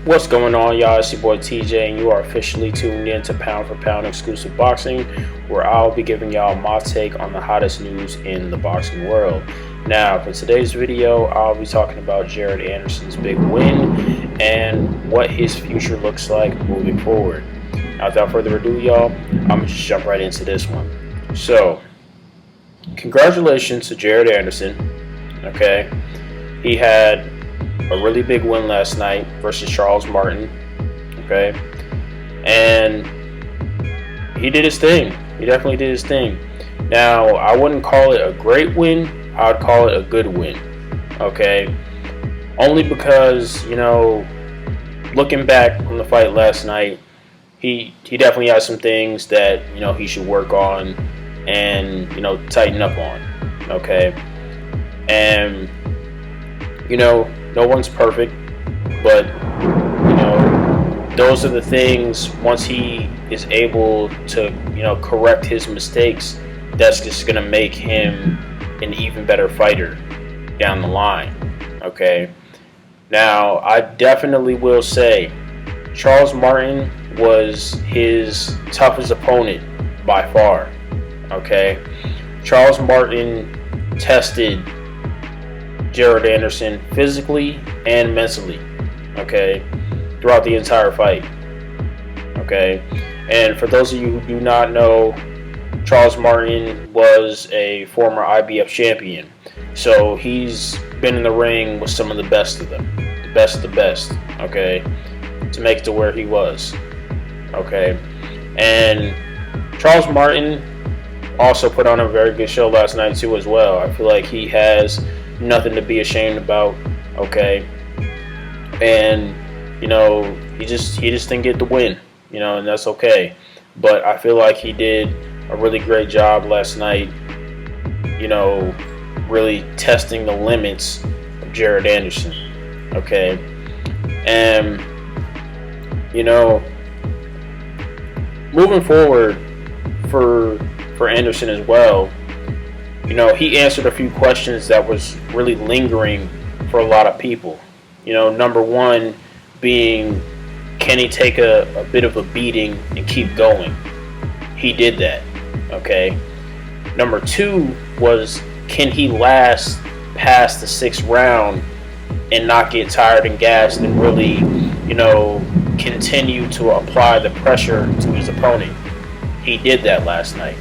What's going on, y'all? It's your boy TJ, and you are officially tuned in to Pound for Pound Exclusive Boxing, where I'll be giving y'all my take on the hottest news in the boxing world. Now, for today's video, I'll be talking about Jared Anderson's big win and what his future looks like moving forward. Now, without further ado, y'all, I'm going to just jump right into this one. So, congratulations to Jared Anderson. Okay, he had a really big win last night versus Charles Martin. Okay, and he did his thing. He definitely did his thing. Now, I wouldn't call it a great win. I would call it a good win. Okay, only because, looking back on the fight last night, he definitely has some things that he should work on and tighten up on. Okay, and no one's perfect, but those are the things. Once he is able to correct his mistakes, that's just gonna make him an even better fighter down the line. Okay, now I definitely will say Charles Martin was his toughest opponent by far. Okay, Charles Martin tested Jared Anderson physically and mentally, okay, throughout the entire fight. Okay, and for those of you who do not know, Charles Martin was a former IBF champion, so he's been in the ring with some of the best of them, the best of the best, okay, to make it to where he was. Okay, and Charles Martin also put on a very good show last night too as well. I feel like he has nothing to be ashamed about. Okay, and he just didn't get the win, and that's okay. But I feel like he did a really great job last night, really testing the limits of Jared Anderson. Okay, and moving forward for Anderson as well, he answered a few questions that was really lingering for a lot of people. Number one being, can he take a bit of a beating and keep going? He did that. Okay. Number two was, can he last past the 6th round and not get tired and gassed and really, continue to apply the pressure to his opponent? He did that last night.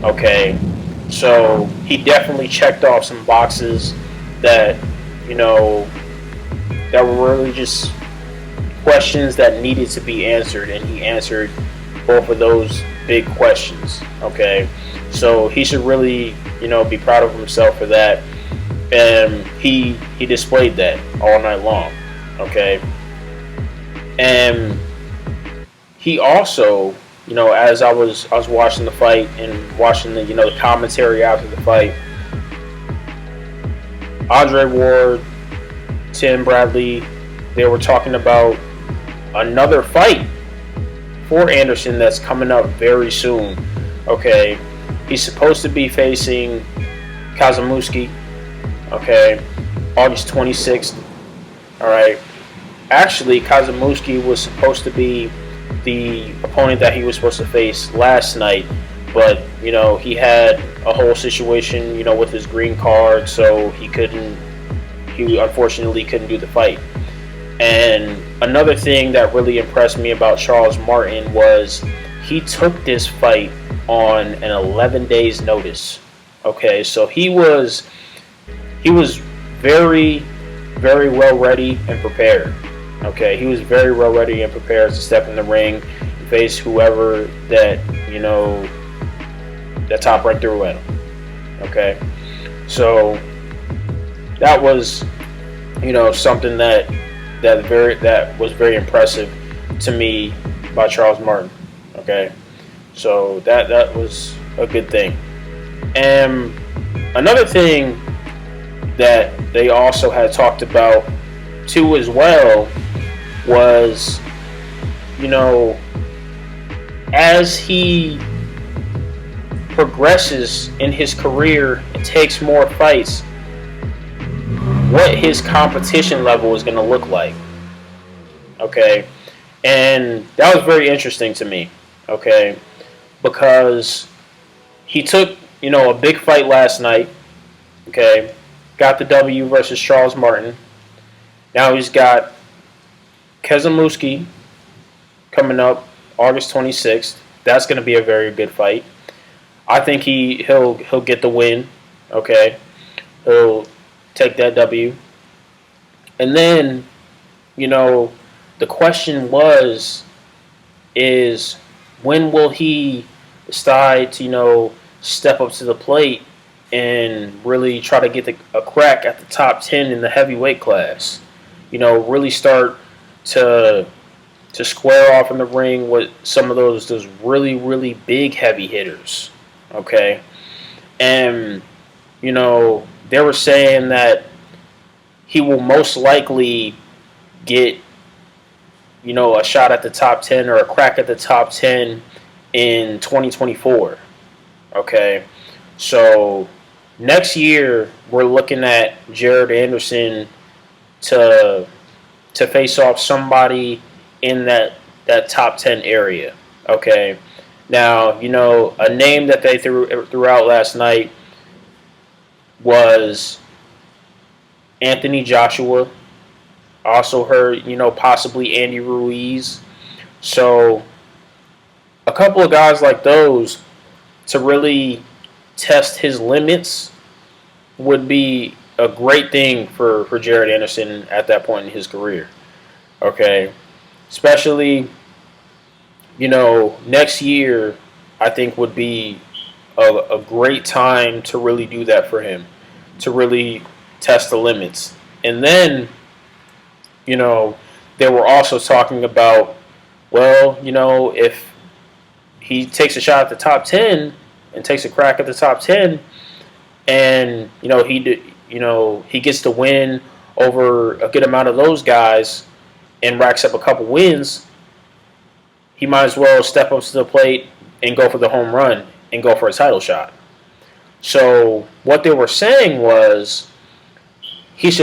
Okay. So he definitely checked off some boxes that, that were really just questions that needed to be answered, and he answered both of those big questions. Okay, so he should really, be proud of himself for that, and he displayed that all night long. Okay, and he also, as I was watching the fight and watching the commentary after the fight, Andre Ward, Tim Bradley, they were talking about another fight for Anderson that's coming up very soon. Okay, he's supposed to be facing Kazimowski. Okay, August 26th. All right, actually, Kazimowski was supposed to be the opponent that he was supposed to face last night, but he had a whole situation with his green card, so he unfortunately couldn't do the fight. And another thing that really impressed me about Charles Martin was he took this fight on an 11 days notice. Okay, so he was very, very well ready and prepared. Okay, he was very well ready and prepared to step in the ring and face whoever that that top right threw at him. Okay, so that was something that was very impressive to me by Charles Martin. Okay, so that was a good thing. And another thing that they also had talked about too as well was, as he progresses in his career and takes more fights, what his competition level is going to look like. Okay, and that was very interesting to me. Okay, because he took a big fight last night. Okay, got the W versus Charles Martin. Now he's got Keselowski coming up August 26th. That's going to be a very good fight. I think he'll get the win. Okay, he'll take that W. And then, you know, the question is when will he decide to, step up to the plate and really try to get a crack at the top 10 in the heavyweight class? Really start to square off in the ring with some of those really, really big heavy hitters. Okay. And, they were saying that he will most likely get, a shot at the top 10 or a crack at the top 10 in 2024. Okay. So next year, we're looking at Jared Anderson to face off somebody in that top 10 area. Okay. Now, a name that they threw out last night was Anthony Joshua. Also heard, possibly Andy Ruiz. So a couple of guys like those to really test his limits would be a great thing for Jared Anderson at that point in his career. Okay. Especially, next year I think would be a great time to really do that for him, to really test the limits. And then, they were also talking about, well, if he takes a shot at the top 10 and takes a crack at the top 10 and, he gets to win over a good amount of those guys and racks up a couple wins, he might as well step up to the plate and go for the home run and go for a title shot. So what they were saying was he's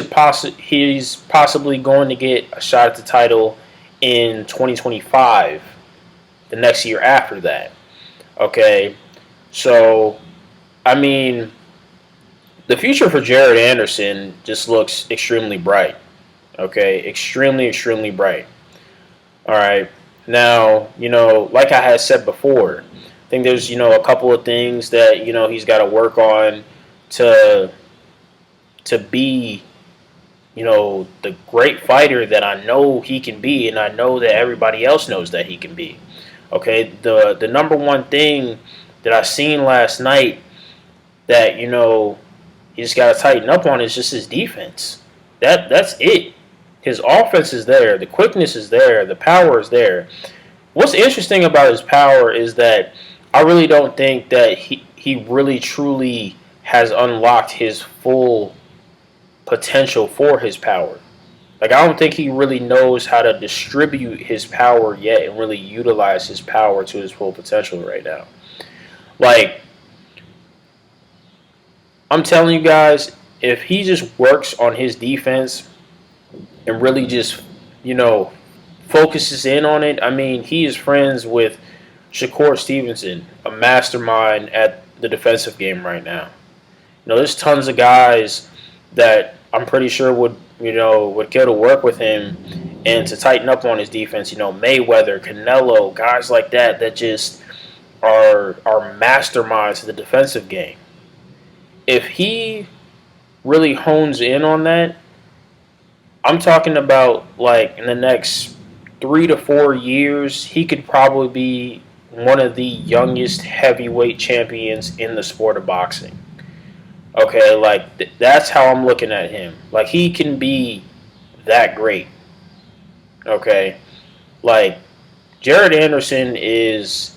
possibly going to get a shot at the title in 2025, the next year after that. Okay, so I mean, the future for Jared Anderson just looks extremely bright. Okay, extremely, extremely bright. All right. Now, like I had said before, I think there's, a couple of things that, he's got to work on to be, the great fighter that I know he can be, and I know that everybody else knows that he can be. Okay, the number one thing that I seen last night that, he just got to tighten up on is just his defense. That's it. His offense is there. The quickness is there. The power is there. What's interesting about his power is that I really don't think that he really truly has unlocked his full potential for his power. Like, I don't think he really knows how to distribute his power yet and really utilize his power to his full potential right now. Like, I'm telling you guys, if he just works on his defense and really just, focuses in on it. I mean, he is friends with Shakur Stevenson, a mastermind at the defensive game right now. There's tons of guys that I'm pretty sure would go to work with him and to tighten up on his defense. Mayweather, Canelo, guys like that just are masterminds of the defensive game. If he really hones in on that, I'm talking about, like, in the next 3 to 4 years, he could probably be one of the youngest heavyweight champions in the sport of boxing. Okay, like, that's how I'm looking at him. Like, he can be that great. Okay, like, Jared Anderson is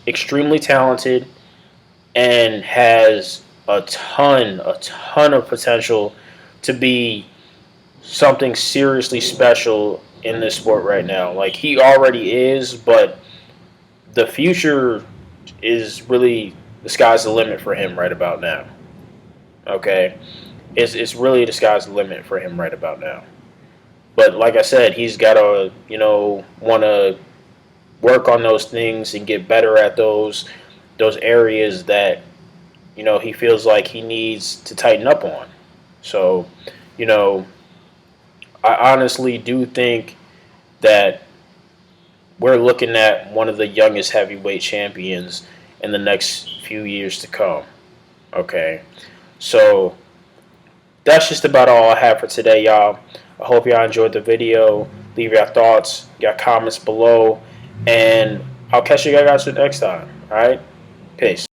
extremely talented and has a ton of potential to be something seriously special in this sport right now. Like, he already is, but the future is really, the sky's the limit for him right about now. Okay, it's really the sky's the limit for him right about now. But like I said, he's got to, want to work on those things and get better at those areas that, he feels like he needs to tighten up on. So, you know, I honestly do think that we're looking at one of the youngest heavyweight champions in the next few years to come. Okay. So that's just about all I have for today, y'all. I hope y'all enjoyed the video. Leave your thoughts, your comments below, and I'll catch you guys next time. All right? Peace.